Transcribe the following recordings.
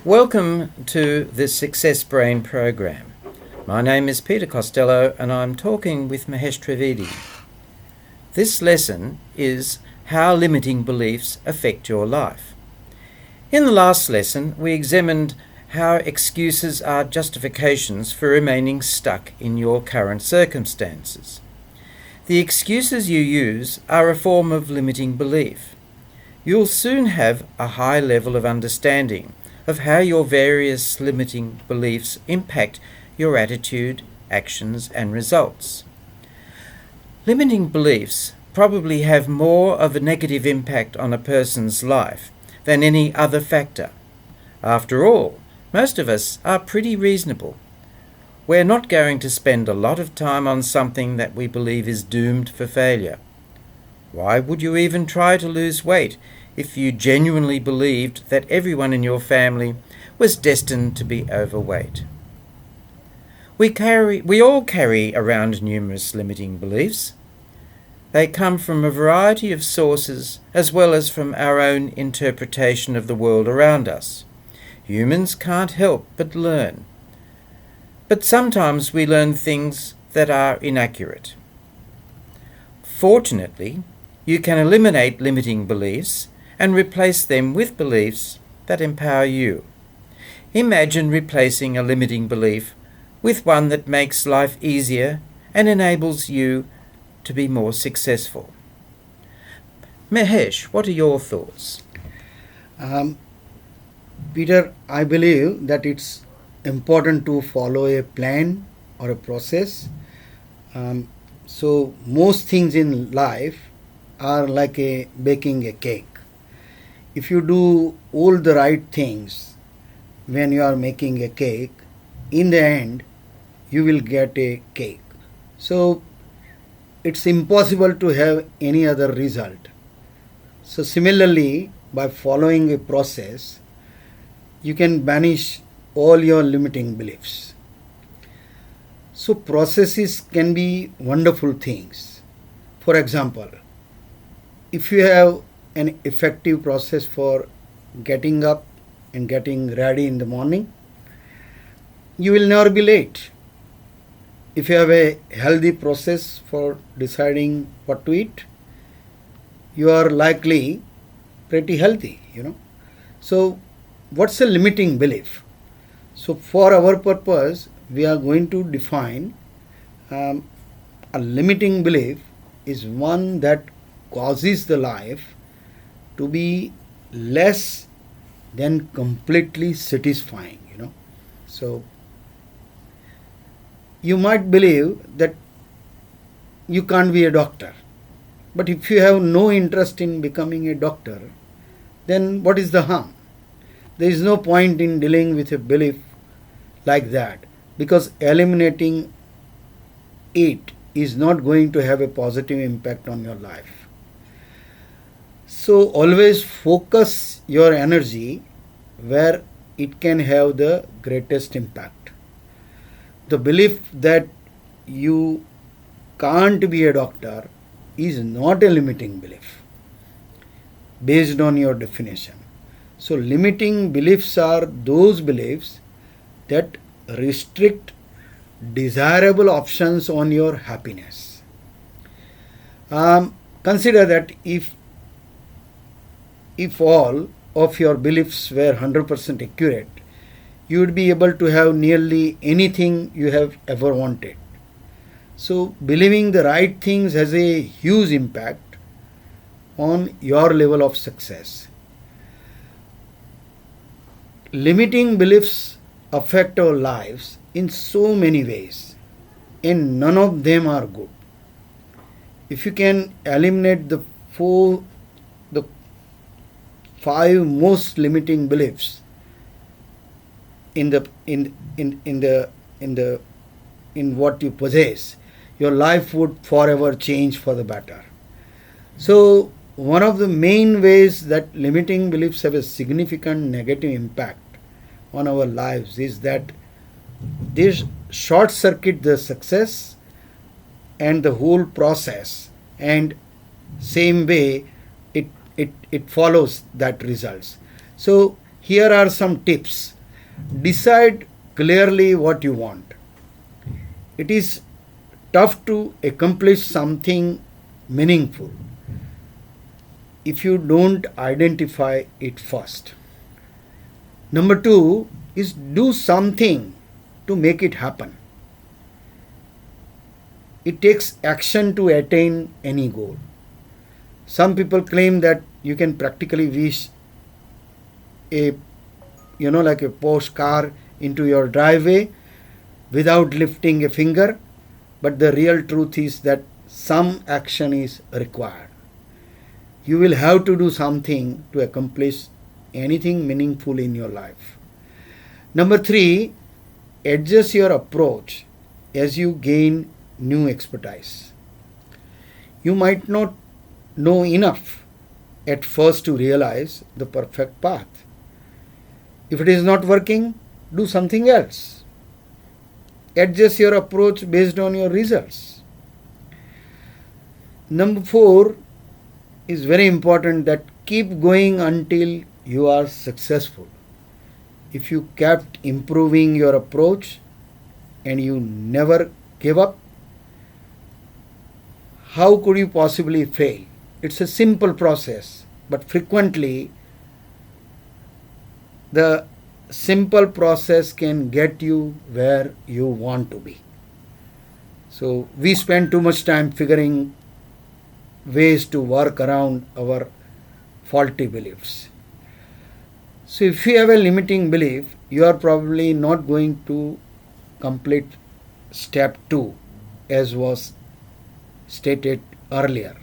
Welcome to the Success Brain program. My name is Peter Costello and I'm talking with Mahesh Trivedi. This lesson is how limiting beliefs affect your life. In the last lesson, we examined how excuses are justifications for remaining stuck in your current circumstances. The excuses you use are a form of limiting belief. You'll soon have a high level of understanding of how your various limiting beliefs impact your attitude, actions, and results. Limiting beliefs probably have more of a negative impact on a person's life than any other factor. After all, most of us are pretty reasonable. We're not going to spend a lot of time on something that we believe is doomed for failure. Why would you even try to lose weight if you genuinely believed that everyone in your family was destined to be overweight? We all carry around numerous limiting beliefs. They come from a variety of sources as well as from our own interpretation of the world around us. Humans can't help but learn. But sometimes we learn things that are inaccurate. Fortunately, you can eliminate limiting beliefs and replace them with beliefs that empower you. Imagine replacing a limiting belief with one that makes life easier and enables you to be more successful. Mahesh, what are your thoughts? Peter, I believe that it's important to follow a plan or a process. So most things in life are like baking a cake. If you do all the right things when you are making a cake, in the end you will get a cake. So it's impossible to have any other result. So similarly, by following a process, you can banish all your limiting beliefs. So processes can be wonderful things. For example, if you have an effective process for getting up and getting ready in the morning, you will never be late. If you have a healthy process for deciding what to eat, you are likely pretty healthy, So what's a limiting belief? So for our purpose, we are going to define a limiting belief is one that causes the life to be less than completely satisfying, So you might believe that you can't be a doctor. But if you have no interest in becoming a doctor, then what is the harm? There is no point in dealing with a belief like that, because eliminating it is not going to have a positive impact on your life. So always focus your energy where it can have the greatest impact. The belief that you can't be a doctor is not a limiting belief based on your definition. So limiting beliefs are those beliefs that restrict desirable options on your happiness. Consider that if all of your beliefs were 100% accurate, you would be able to have nearly anything you have ever wanted. So believing the right things has a huge impact on your level of success. Limiting beliefs affect our lives in so many ways, and none of them are good. If you can eliminate the five most limiting beliefs in what you possess, your life would forever change for the better. So one of the main ways that limiting beliefs have a significant negative impact on our lives is that they short circuit the success and the whole process, and same way it follows that results. So Here are some tips. Decide clearly what you want. It is tough to accomplish something meaningful if you don't identify it first. Number two is do something to make it happen. It takes action to attain any goal. Some people claim that you can practically wish a like a Porsche car into your driveway without lifting a finger, but the real truth is that some action is required. You will have to do something to accomplish anything meaningful in your life. Number three, adjust your approach as you gain new expertise. You might not know enough at first to realize the perfect path. If it is not working, do something else. Adjust your approach based on your results. Number four is very important, that keep going until you are successful. If you kept improving your approach and you never gave up, how could you possibly fail? It's a simple process, but frequently the simple process can get you where you want to be. So we spend too much time figuring ways to work around our faulty beliefs. So if you have a limiting belief, you are probably not going to complete step 2 as was stated earlier.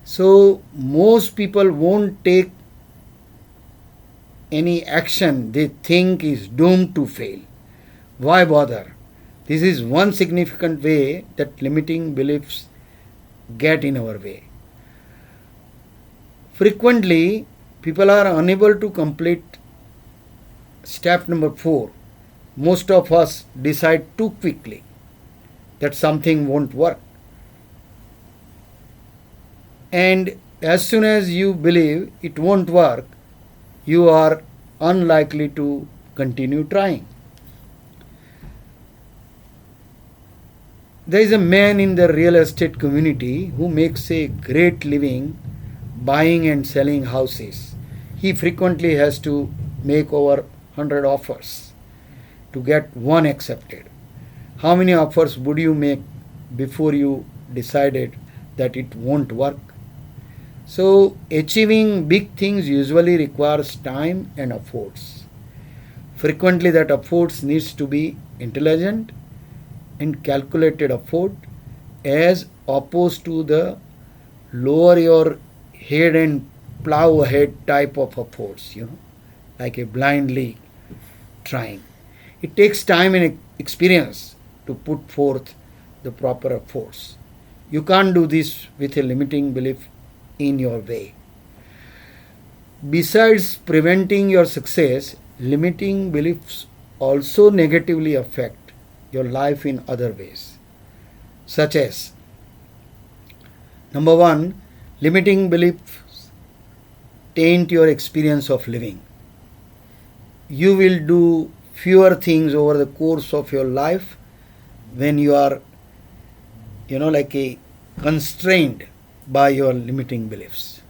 So most people won't take any action they think is doomed to fail. Why bother? This is one significant way that limiting beliefs get in our way. Frequently, people are unable to complete step number 4. Most of us decide too quickly that something won't work. And as soon as you believe it won't work, you are unlikely to continue trying. There is a man in the real estate community who makes a great living buying and selling houses. He frequently has to make over 100 offers to get one accepted. How many offers would you make before you decided that it won't work? So achieving big things usually requires time and efforts. Frequently that efforts needs to be intelligent and calculated effort, as opposed to the lower your head and plow ahead type of efforts, like a blindly trying. It takes time and experience to put forth the proper efforts. You can't do this with a limiting belief in your way. Besides preventing your success, limiting beliefs also negatively affect your life in other ways, such as: number 1, limiting beliefs taint your experience of living. You will do fewer things over the course of your life when you are constrained by your limiting beliefs.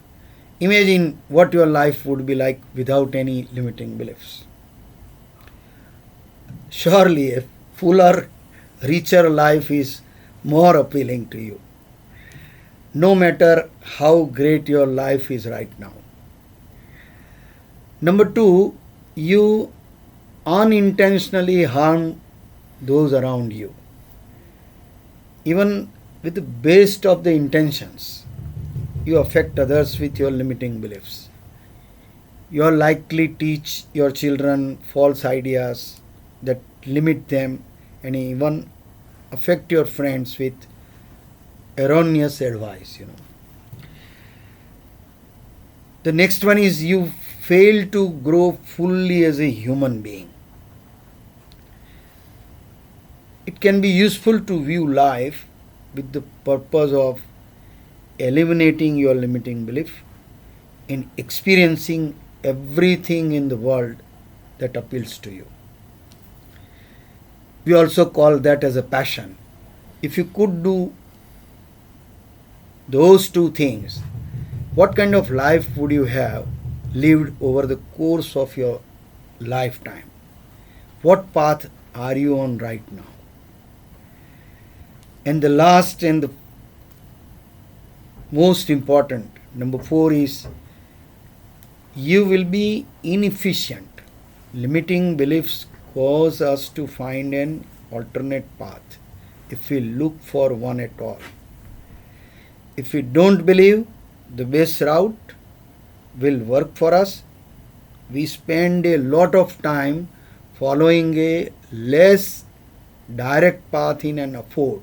Imagine what your life would be like without any limiting beliefs. Surely a fuller, richer life is more appealing to you, no matter how great your life is right now. Number 2, you unintentionally harm those around you. Even with the best of the intentions, you affect others with your limiting beliefs. You are likely teach your children false ideas that limit them, and even affect your friends with erroneous advice. The next one is you fail to grow fully as a human being. It can be useful to view life with the purpose of eliminating your limiting belief and experiencing everything in the world that appeals to you. We also call that as a passion. If you could do those two things, what kind of life would you have lived over the course of your lifetime? What path are you on right now? And the last and the most important, number 4, is you will be inefficient. Limiting beliefs cause us to find an alternate path if we look for one at all. If we don't believe the best route will work for us, we spend a lot of time following a less direct path in an effort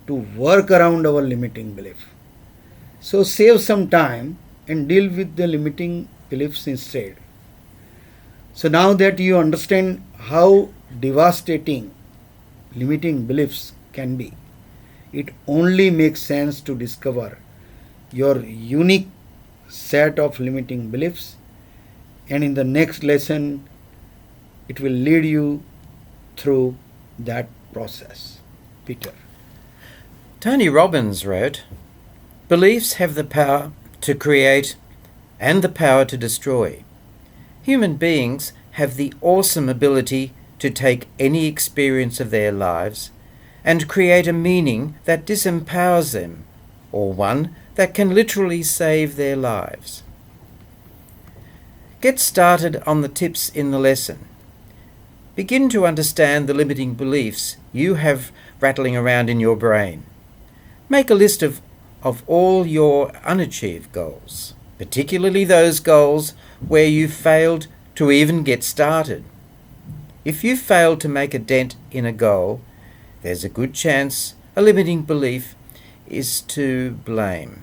to work around our limiting belief. So save some time and deal with the limiting beliefs instead. So now that you understand how devastating limiting beliefs can be, it only makes sense to discover your unique set of limiting beliefs, and in the next lesson it will lead you through that process. Peter. Tony Robbins wrote, "Beliefs have the power to create and the power to destroy. Human beings have the awesome ability to take any experience of their lives and create a meaning that disempowers them, or one that can literally save their lives." Get started on the tips in the lesson. Begin to understand the limiting beliefs you have rattling around in your brain. Make a list of all your unachieved goals, particularly those goals where you failed to even get started. If you failed to make a dent in a goal, there's a good chance a limiting belief is to blame.